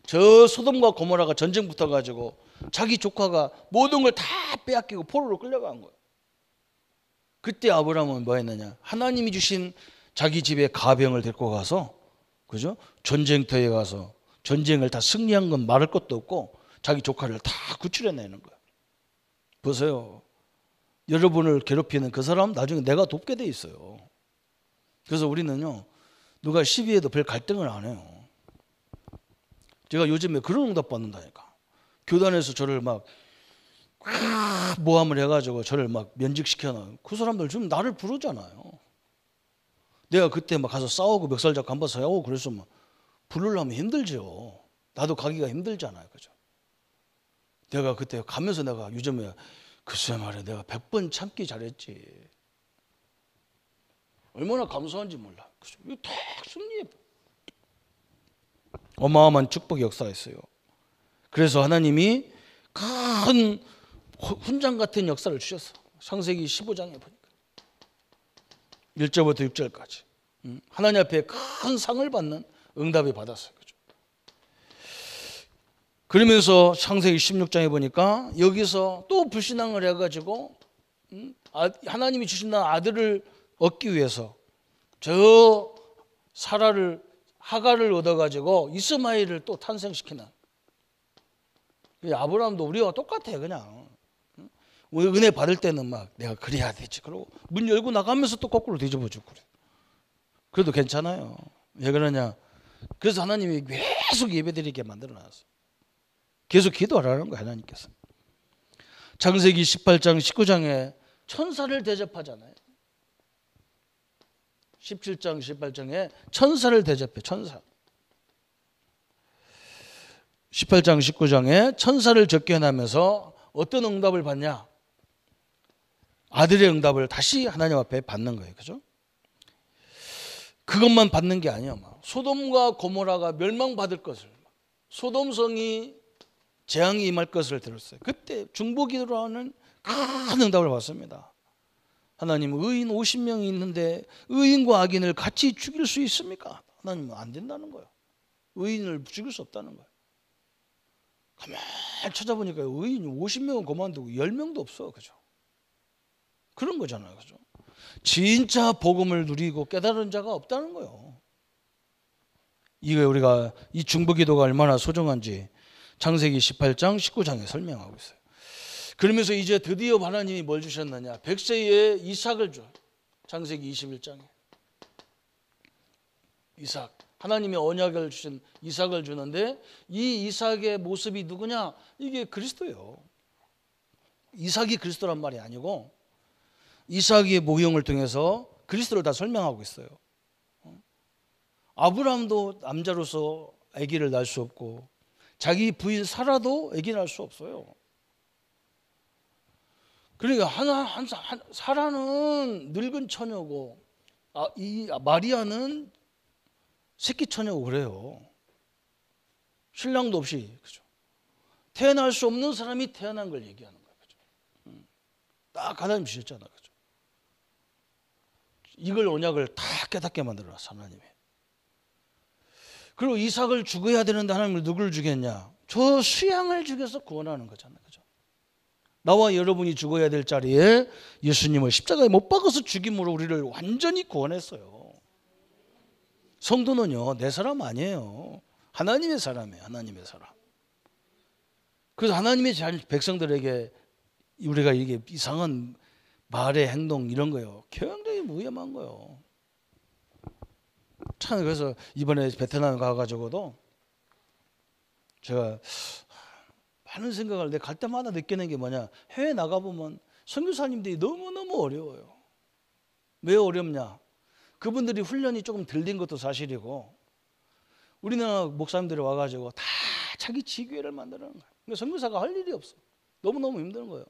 저 소돔과 고모라가 전쟁 붙어가지고 자기 조카가 모든 걸 다 빼앗기고 포로로 끌려간 거예요. 그때 아브라함은 뭐 했느냐? 하나님이 주신 자기 집에 가병을 데리고 가서, 그죠? 전쟁터에 가서 전쟁을 다 승리한 건 말할 것도 없고 자기 조카를 다 구출해내는 거예요. 보세요. 여러분을 괴롭히는 그 사람 나중에 내가 돕게 돼 있어요. 그래서 우리는요, 누가 시비해도 별 갈등을 안 해요. 제가 요즘에 그런 응답 받는다니까. 교단에서 저를 막 모함을 해가지고 저를 막 면직시켜놔요. 그 사람들 지금 나를 부르잖아요. 내가 그때 막 가서 싸우고 멱살 잡고 한번 싸우고 그래서 막 부르려면 힘들죠. 나도 가기가 힘들잖아요. 그죠? 내가 그때 가면서 내가 요즘에 글쎄 말이야, 내가 100번 참기 잘했지. 얼마나 감사한지 몰라. 그죠? 이거 다 승리해. 어마어마한 축복 역사였어요. 그래서 하나님이 큰 훈장 같은 역사를 주셨어. 창세기 15장에 보니까 1절부터 6절까지 하나님 앞에 큰 상을 받는 응답을 받았어요. 그죠? 그러면서 창세기 16장에 보니까 여기서 또 불신앙을 해가지고 하나님이 주신 아들을 얻기 위해서 저 하가를 얻어가지고 이스마엘을 또 탄생시키는, 아브라함도 우리와 똑같아요. 그냥 은혜 받을 때는 막 내가 그래야 되지, 그러고 문 열고 나가면서 또 거꾸로 뒤집어주고 그래. 그래도 괜찮아요. 왜 그러냐? 그래서 하나님이 계속 예배드리게 만들어놨어요. 계속 기도하라는 거예요. 하나님께서 창세기 18장 19장에 천사를 대접하잖아요. 17장 18장에 천사를 대접해. 천사 18장 19장에 천사를 접견하면서 어떤 응답을 받냐? 아들의 응답을 다시 하나님 앞에 받는 거예요. 그죠? 그것만 받는 게 아니에요. 소돔과 고모라가 멸망받을 것을, 소돔성이 재앙이 임할 것을 들었어요. 그때 중보기도라는 큰 응답을 받습니다. 하나님, 의인 50명이 있는데 의인과 악인을 같이 죽일 수 있습니까? 하나님은 안 된다는 거예요. 의인을 죽일 수 없다는 거예요. 가만히 찾아보니까 의인이 50명은 그만두고 10명도 없어. 그죠? 그런 거잖아요. 그죠? 진짜 복음을 누리고 깨달은 자가 없다는 거예요. 이게 우리가 이 중보기도가 얼마나 소중한지 창세기 18장 19장에 설명하고 있어요. 그러면서 이제 드디어 하나님이 뭘 주셨느냐? 100세에 이삭을 줘. 창세기 21장에 이삭, 하나님의 언약을 주신 이삭을 주는데, 이 이삭의 모습이 누구냐? 이게 그리스도예요. 이삭이 그리스도란 말이 아니고 이삭의 모형을 통해서 그리스도를 다 설명하고 있어요. 아브라함도 남자로서 아기를 낳을 수 없고 자기 부인 사라도 아기 낳을 수 없어요. 그러니까 사라는 늙은 처녀고 이 마리아는 새끼 처녀고 그래요. 신랑도 없이. 그죠? 태어날 수 없는 사람이 태어난 걸 얘기하는 거예요. 그죠? 딱 하나님 주셨잖아요. 그죠? 이걸 언약을 다 깨닫게 만들어놨어, 하나님이. 그리고 이삭을 죽어야 되는데 하나님은 누구를 죽였냐? 저 수양을 죽여서 구원하는 거잖아요. 그죠? 나와 여러분이 죽어야 될 자리에 예수님을 십자가에 못 박아서 죽임으로 우리를 완전히 구원했어요. 성도는요, 내 사람 아니에요. 하나님의 사람이에요. 하나님의 사람. 그래서 하나님의 백성들에게 우리가 이게 이상한 말의 행동 이런 거요. 굉장히 위험한 거요. 참 그래서 이번에 베트남 가가지고도 제가 많은 생각을 내가 갈 때마다 느끼는 게 뭐냐. 해외 나가보면 선교사님들이 너무너무 어려워요. 왜 어렵냐. 그분들이 훈련이 조금 덜 된 것도 사실이고 우리나라 목사님들이 와가지고 다 자기 지교회를 만드는 거예요. 그러니까 선교사가 할 일이 없어. 너무너무 힘든 거예요.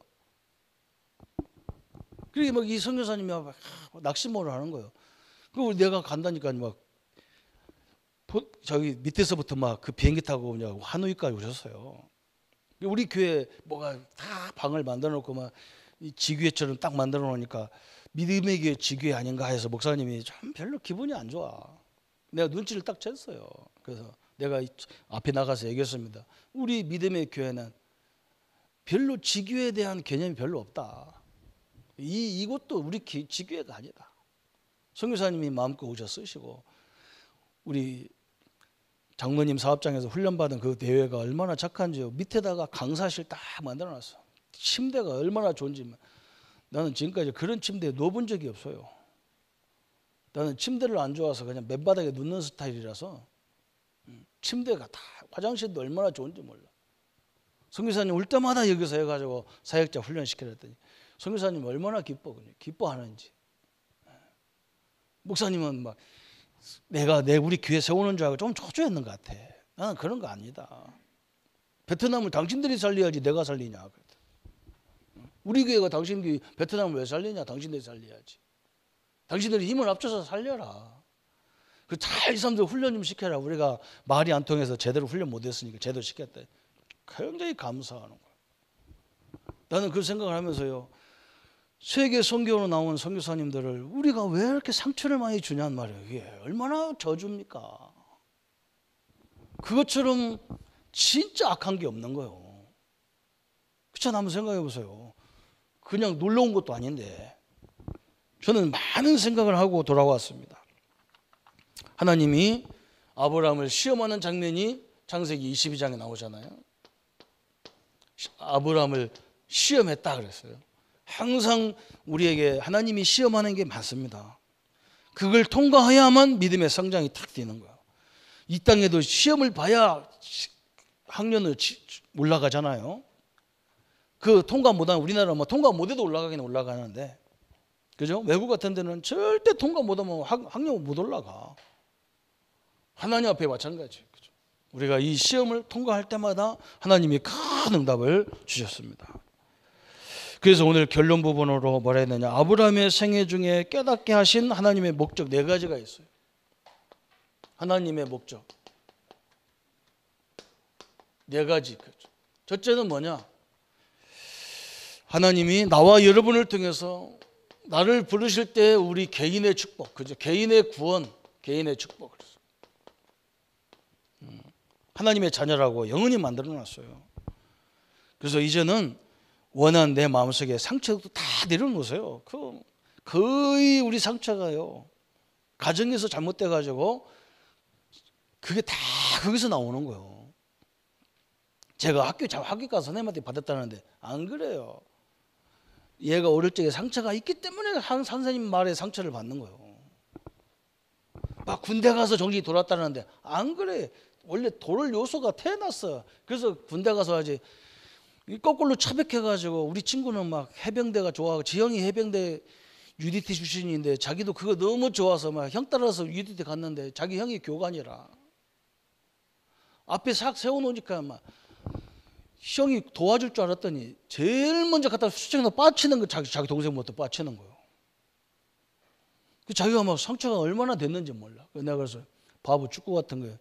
그리고 막 이 선교사님이 막 낙심을 하는 거예요. 그리고 내가 간다니까 막 저기 밑에서부터 막 그 비행기 타고 그냥 하노이까지 오셨어요. 우리 교회 뭐가 다 방을 만들어 놓고 막 지교회처럼 딱 만들어 놓으니까 믿음의 교회 지교회 아닌가 해서 목사님이 좀 별로 기분이 안 좋아. 내가 눈치를 딱 챘어요. 그래서 내가 앞에 나가서 얘기했습니다. 우리 믿음의 교회는 별로 지교회에 대한 개념이 별로 없다. 이것도 우리 지교회가 아니다. 선교사님이 마음껏 오셔 쓰시고 우리 장로님 사업장에서 훈련받은 그 대회가 얼마나 착한지요. 밑에다가 강사실 딱 만들어놨어. 침대가 얼마나 좋은지. 나는 지금까지 그런 침대에 누워본 적이 없어요. 나는 침대를 안 좋아서 그냥 맨바닥에 눕는 스타일이라서 침대가 다 화장실도 얼마나 좋은지 몰라. 선교사님 올 때마다 여기서 해가지고 사역자 훈련시키라 했더니 선교사님 얼마나 기뻐하는지. 목사님은 막 내가 우리 교회 세우는 줄 알고 좀 초조했는 것 같아. 나는 그런 거 아니다. 베트남을 당신들이 살려야지 내가 살리냐. 우리 교회가 당신 교회 베트남을 왜 살리냐. 당신들이 살려야지. 당신들이 힘을 합쳐서 살려라. 이 사람들 훈련 좀 시켜라. 우리가 말이 안 통해서 제대로 훈련 못했으니까 제대로 시켰다. 굉장히 감사하는 거야. 나는 그 생각을 하면서요. 세계 선교로 나온 선교사님들을 우리가 왜 이렇게 상처를 많이 주냐는 말이에요. 이게 얼마나 저주입니까? 그것처럼 진짜 악한 게 없는 거예요. 그렇잖아. 한번 생각해 보세요. 그냥 놀러 온 것도 아닌데. 저는 많은 생각을 하고 돌아왔습니다. 하나님이 아브라함을 시험하는 장면이 창세기 22장에 나오잖아요. 아브라함을 시험했다 그랬어요. 항상 우리에게 하나님이 시험하는 게 많습니다. 그걸 통과해야만 믿음의 성장이 탁 뛰는 거예요. 이 땅에도 시험을 봐야 학년을 올라가잖아요. 그 통과 못하면 우리나라 뭐 통과 못해도 올라가긴 올라가는데, 그죠? 외국 같은 데는 절대 통과 못하면 학년 못 올라가. 하나님 앞에 마찬가지. 그죠? 우리가 이 시험을 통과할 때마다 하나님이 큰 응답을 주셨습니다. 그래서 오늘 결론 부분으로 뭐라 했느냐. 아브라함의 생애 중에 깨닫게 하신 하나님의 목적 4가지가 있어요. 하나님의 목적 4가지. 첫째는 뭐냐. 하나님이 나와 여러분을 통해서 나를 부르실 때 우리 개인의 축복, 그죠? 개인의 구원, 개인의 축복. 하나님의 자녀라고 영원히 만들어놨어요. 그래서 이제는 원한 내 마음속에 상처도 다 내려놓으세요. 거의 우리 상처가요. 가정에서 잘못돼가지고 그게 다 거기서 나오는 거예요. 제가 학교 가서 선생님한테 받았다는데 안 그래요. 얘가 어릴 적에 상처가 있기 때문에 선생님 말에 상처를 받는 거예요. 막 군대 가서 정신이 돌았다는데 안 그래. 원래 돌을 요소가 태어났어. 그래서 군대 가서 하지. 거꾸로 차백해가지고 우리 친구는 막 해병대가 좋아하고 지형이 해병대 UDT 출신인데 자기도 그거 너무 좋아서 막 형 따라서 UDT 갔는데 자기 형이 교관이라 앞에 싹 세워놓으니까 막 형이 도와줄 줄 알았더니 제일 먼저 갖다 수정에다 빠치는 거 자기 동생부터 빠치는 거예요. 자기가 막 상처가 얼마나 됐는지 몰라. 내가 그래서 바보 축구 같은 거예요.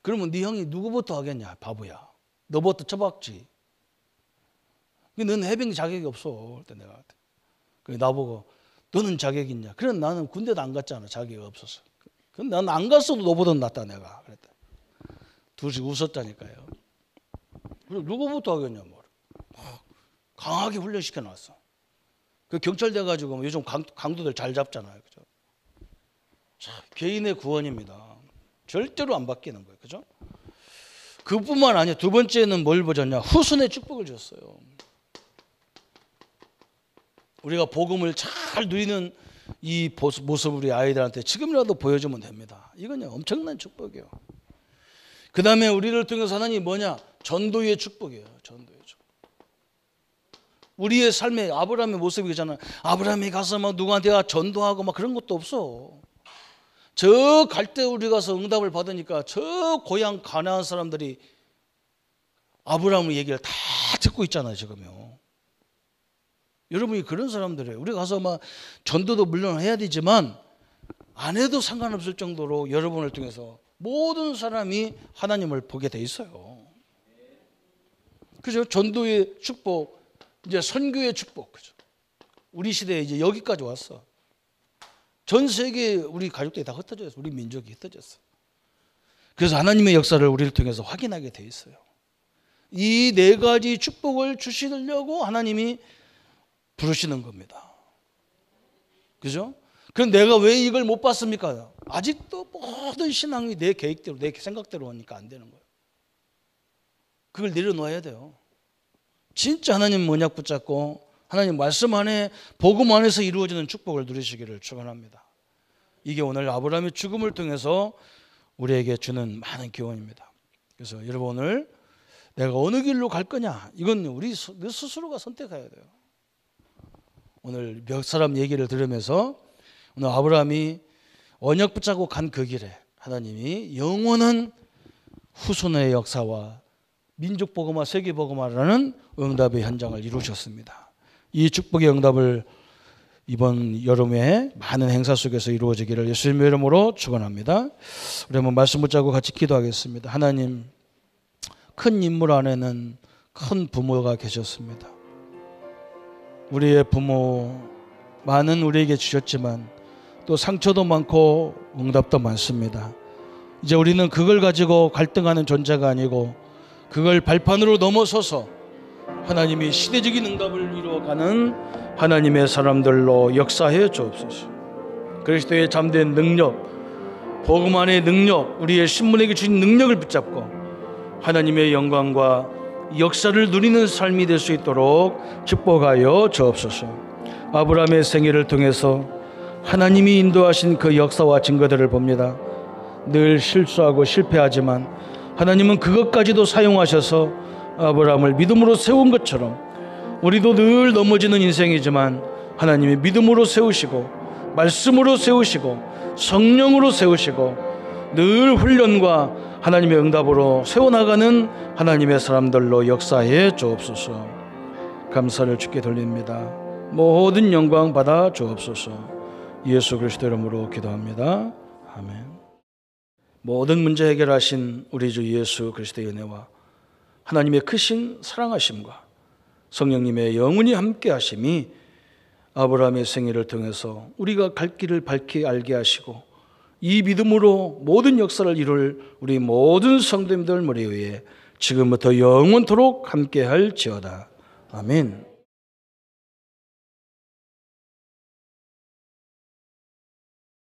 그러면 네 형이 누구부터 하겠냐 바보야. 너부터 쳐박지. 너는 해병 자격이 없어. 그때 내가 나보고 너는 자격이 있냐? 그래 나는 군대도 안 갔잖아. 자격이 없어서. 근데 나는 안 갔어도 너보다 낫다 내가. 그랬다. 둘이 웃었다니까요. 그럼 누구부터 하겠냐 뭐. 강하게 훈련시켜 놨어. 그 경찰대 가지고 요즘 강도들 잘 잡잖아요. 그죠? 자, 개인의 구원입니다. 절대로 안 바뀌는 거예요. 그죠? 그뿐만 아니라 두 번째는 뭘 보셨냐? 후손의 축복을 줬어요. 우리가 복음을 잘 누리는 이 모습 우리 아이들한테 지금이라도 보여주면 됩니다. 이건요 엄청난 축복이에요. 그 다음에 우리를 통해서 하나님이 뭐냐? 전도의 축복이에요. 전도의 축복. 우리의 삶의 아브라함의 모습이잖아요. 아브라함이 가서 막 누구한테 전도하고 막 그런 것도 없어. 저 갈대 우리 가서 응답을 받으니까 저 고향 가나안 사람들이 아브라함의 얘기를 다 듣고 있잖아요 지금요. 여러분이 그런 사람들이에요. 우리 가서 막 전도도 물론 해야 되지만 안 해도 상관없을 정도로 여러분을 통해서 모든 사람이 하나님을 보게 돼 있어요. 그죠? 전도의 축복, 이제 선교의 축복, 그죠? 우리 시대에 이제 여기까지 왔어. 전 세계 우리 가족들이 다 흩어졌어. 우리 민족이 흩어졌어. 그래서 하나님의 역사를 우리를 통해서 확인하게 돼 있어요. 이 네 가지 축복을 주시려고 하나님이 부르시는 겁니다. 그죠? 그럼 내가 왜 이걸 못 봤습니까? 아직도 모든 신앙이 내 계획대로, 내 생각대로 하니까 안 되는 거예요. 그걸 내려놓아야 돼요. 진짜 하나님 언약 붙잡고 하나님 말씀 안에 복음 안에서 이루어지는 축복을 누리시기를 축원합니다. 이게 오늘 아브라함의 죽음을 통해서 우리에게 주는 많은 교훈입니다. 그래서 여러분 오늘 내가 어느 길로 갈 거냐? 이건 우리 스스로가 선택해야 돼요. 오늘 몇 사람 얘기를 들으면서 오늘 아브라함이 언약 붙잡고 간 그 길에 하나님이 영원한 후손의 역사와 민족 복음화, 세계 복음화라는 응답의 현장을 이루셨습니다. 이 축복의 응답을 이번 여름에 많은 행사 속에서 이루어지기를 예수님의 이름으로 축원합니다. 우리 한번 말씀 붙잡고 같이 기도하겠습니다. 하나님, 큰 인물 안에는 큰 부모가 계셨습니다. 우리의 부모 많은 우리에게 주셨지만 또 상처도 많고 응답도 많습니다. 이제 우리는 그걸 가지고 갈등하는 존재가 아니고 그걸 발판으로 넘어서서 하나님이 시대적인 응답을 이루어가는 하나님의 사람들로 역사해 주옵소서. 그리스도의 잠든 능력, 복음 안의 능력, 우리의 신분에게 주신 능력을 붙잡고 하나님의 영광과 역사를 누리는 삶이 될 수 있도록 축복하여 주옵소서. 아브라함의 생애를 통해서 하나님이 인도하신 그 역사와 증거들을 봅니다. 늘 실수하고 실패하지만 하나님은 그것까지도 사용하셔서 아브라함을 믿음으로 세운 것처럼 우리도 늘 넘어지는 인생이지만 하나님이 믿음으로 세우시고 말씀으로 세우시고 성령으로 세우시고 늘 훈련과 하나님의 응답으로 세워나가는 하나님의 사람들로 역사해 주옵소서. 감사를 주께 돌립니다. 모든 영광 받아 주옵소서. 예수 그리스도 이름으로 기도합니다. 아멘. 모든 문제 해결하신 우리 주 예수 그리스도의 은혜와 하나님의 크신 사랑하심과 성령님의 영원히 함께 하심이 아브라함의 생애를 통해서 우리가 갈 길을 밝히 알게 하시고 이 믿음으로 모든 역사를 이룰 우리 모든 성도님들 머리 위에 지금부터 영원토록 함께 할지어다. 아멘.